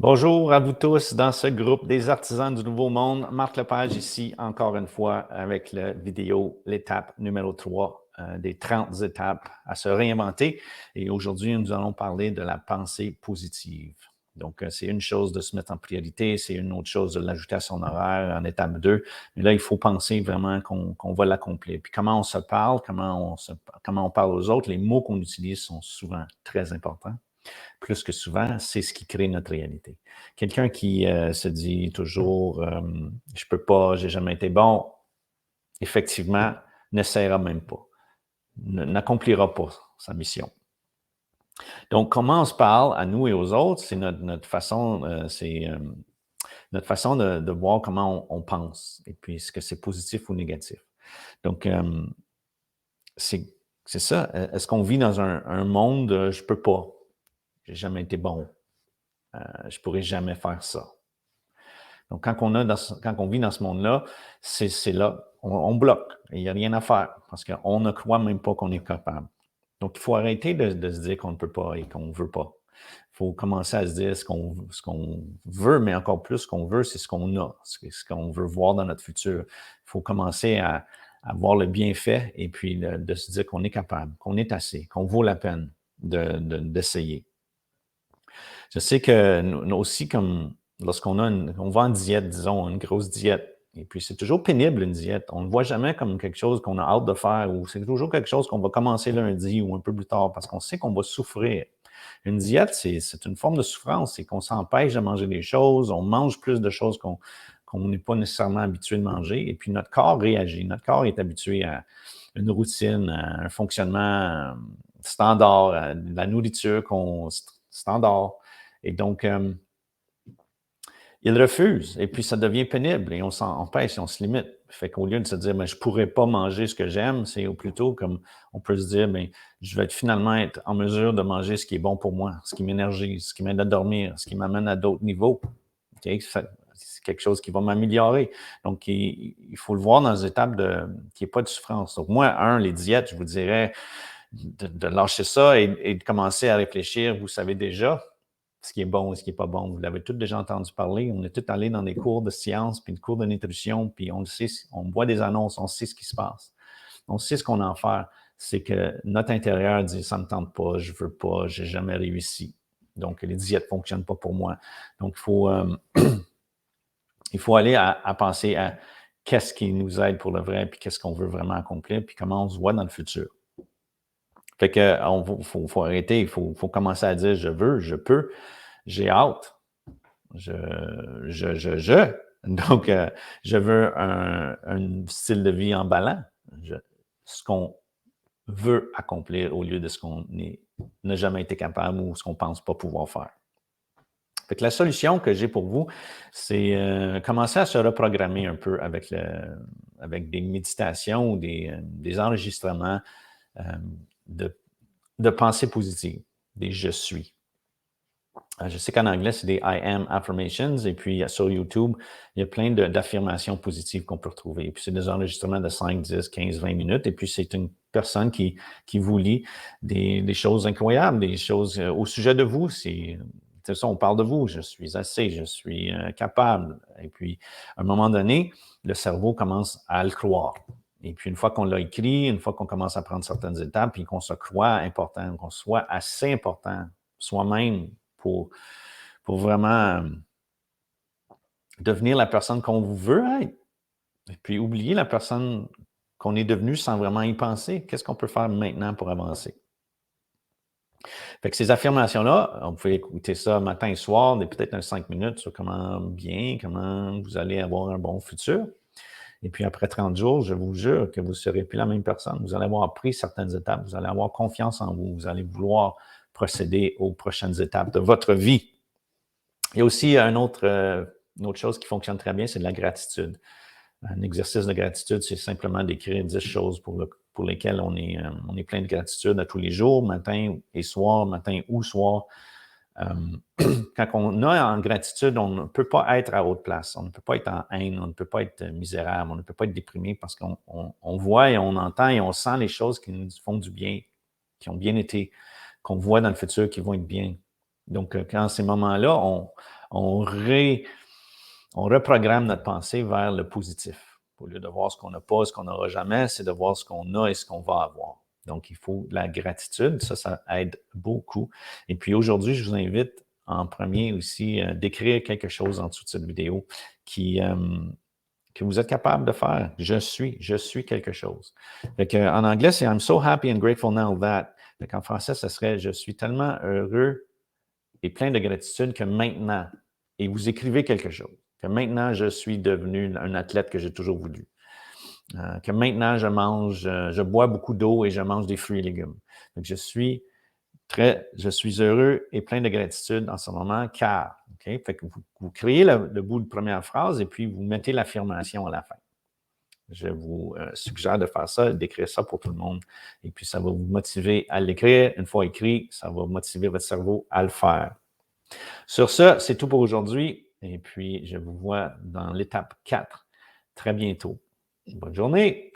Bonjour à vous tous dans ce groupe des artisans du Nouveau Monde. Marc Lepage ici, encore une fois, avec la vidéo, l'étape numéro 3 des 30 étapes à se réinventer. Et aujourd'hui, nous allons parler de la pensée positive. Donc, c'est une chose de se mettre en priorité, c'est une autre chose de l'ajouter à son horaire en étape 2. Mais là, il faut penser vraiment qu'on va l'accomplir. Puis comment on se parle, comment on parle aux autres, les mots qu'on utilise sont souvent très importants. Plus que souvent, c'est ce qui crée notre réalité. Quelqu'un qui se dit toujours je peux pas, j'ai jamais été bon, effectivement, n'essaiera même pas, n'accomplira pas sa mission. Donc, comment on se parle à nous et aux autres, c'est notre façon, notre façon de voir comment on pense et puis est-ce que c'est positif ou négatif. Donc, c'est ça. Est-ce qu'on vit dans un monde de je peux pas, j'ai jamais été bon, je pourrais jamais faire ça. Donc, quand on vit dans ce monde-là, c'est là, on bloque. Il n'y a rien à faire parce qu'on ne croit même pas qu'on est capable. Donc, il faut arrêter de se dire qu'on ne peut pas et qu'on ne veut pas. Il faut commencer à se dire ce qu'on veut, mais encore plus, ce qu'on veut, c'est ce qu'on a, ce qu'on veut voir dans notre futur. Il faut commencer à voir le bienfait et puis de se dire qu'on est capable, qu'on est assez, qu'on vaut la peine d'essayer. Je sais que nous aussi, comme lorsqu'on on va en diète, disons, une grosse diète, et puis c'est toujours pénible une diète. On ne le voit jamais comme quelque chose qu'on a hâte de faire ou c'est toujours quelque chose qu'on va commencer lundi ou un peu plus tard parce qu'on sait qu'on va souffrir. Une diète, c'est une forme de souffrance, c'est qu'on s'empêche de manger des choses, on mange plus de choses qu'on n'est pas nécessairement habitué de manger et puis notre corps réagit. Notre corps est habitué à une routine, à un fonctionnement standard, à de la nourriture standard. Et donc, il refuse. Et puis, ça devient pénible et on s'empêche et on se limite. Fait qu'au lieu de se dire, mais je pourrais pas manger ce que j'aime, c'est plutôt comme on peut se dire, mais je vais finalement être en mesure de manger ce qui est bon pour moi, ce qui m'énergise, ce qui m'aide à dormir, ce qui m'amène à d'autres niveaux. Okay? C'est quelque chose qui va m'améliorer. Donc, il faut le voir dans des étapes qui n'est pas de souffrance. Donc, moi, les diètes, je vous dirais de lâcher ça et de commencer à réfléchir, vous savez déjà, ce qui est bon et ce qui n'est pas bon. Vous l'avez tous déjà entendu parler. On est tous allés dans des cours de sciences, puis des cours de nutrition, puis on le sait, on voit des annonces, on sait ce qui se passe. On sait ce qu'on a à faire. C'est que notre intérieur dit, ça ne me tente pas, je ne veux pas, je n'ai jamais réussi. Donc, les diètes ne fonctionnent pas pour moi. Donc, il faut aller à penser à qu'est-ce qui nous aide pour le vrai, puis qu'est-ce qu'on veut vraiment accomplir, puis comment on se voit dans le futur. Fait que faut arrêter, il faut commencer à dire je veux, je peux, j'ai hâte, je. Donc, je veux un style de vie emballant, ce qu'on veut accomplir au lieu de ce qu'on n'a jamais été capable ou ce qu'on pense pas pouvoir faire. Fait que la solution que j'ai pour vous, c'est commencer à se reprogrammer un peu avec des méditations ou des enregistrements de pensée positive, des je suis. Je sais qu'en anglais, c'est des I am affirmations. Et puis, sur YouTube, il y a plein d'affirmations positives qu'on peut retrouver. Et puis, c'est des enregistrements de 5, 10, 15, 20 minutes. Et puis, c'est une personne qui vous lit des choses incroyables, des choses au sujet de vous. C'est ça, on parle de vous. Je suis assez, je suis capable. Et puis, à un moment donné, le cerveau commence à le croire. Et puis, une fois qu'on l'a écrit, une fois qu'on commence à prendre certaines étapes, puis qu'on se croit important, qu'on soit assez important soi-même pour vraiment devenir la personne qu'on veut être. Et puis, oublier la personne qu'on est devenu sans vraiment y penser. Qu'est-ce qu'on peut faire maintenant pour avancer? Fait que ces affirmations-là, on peut écouter ça matin et soir, peut-être un 5 minutes sur comment vous allez avoir un bon futur. Et puis après 30 jours, je vous jure que vous ne serez plus la même personne. Vous allez avoir pris certaines étapes, vous allez avoir confiance en vous, vous allez vouloir procéder aux prochaines étapes de votre vie. Il y a aussi une autre chose qui fonctionne très bien, c'est de la gratitude. Un exercice de gratitude, c'est simplement d'écrire 10 choses pour lesquelles on est plein de gratitude à tous les jours, matin et soir, matin ou soir. Quand on a en gratitude, on ne peut pas être à haute place, on ne peut pas être en haine, on ne peut pas être misérable, on ne peut pas être déprimé parce qu'on voit et on entend et on sent les choses qui nous font du bien, qui ont bien été, qu'on voit dans le futur qui vont être bien. Donc, quand ces moments-là, on reprogramme notre pensée vers le positif. Au lieu de voir ce qu'on n'a pas, ce qu'on n'aura jamais, c'est de voir ce qu'on a et ce qu'on va avoir. Donc, il faut de la gratitude. Ça aide beaucoup. Et puis aujourd'hui, je vous invite en premier aussi d'écrire quelque chose en dessous de cette vidéo que vous êtes capable de faire. Je suis quelque chose. En anglais, c'est I'm so happy and grateful now that. En français, ce serait je suis tellement heureux et plein de gratitude que maintenant, et vous écrivez quelque chose, que maintenant je suis devenu un athlète que j'ai toujours voulu. Que maintenant je bois beaucoup d'eau et je mange des fruits et légumes. Donc, je suis heureux et plein de gratitude en ce moment car, OK? Fait que vous créez le bout de première phrase et puis vous mettez l'affirmation à la fin. Je vous suggère de faire ça, d'écrire ça pour tout le monde. Et puis, ça va vous motiver à l'écrire. Une fois écrit, ça va motiver votre cerveau à le faire. Sur ce, c'est tout pour aujourd'hui. Et puis, je vous vois dans l'étape 4 très bientôt. Bonne journée!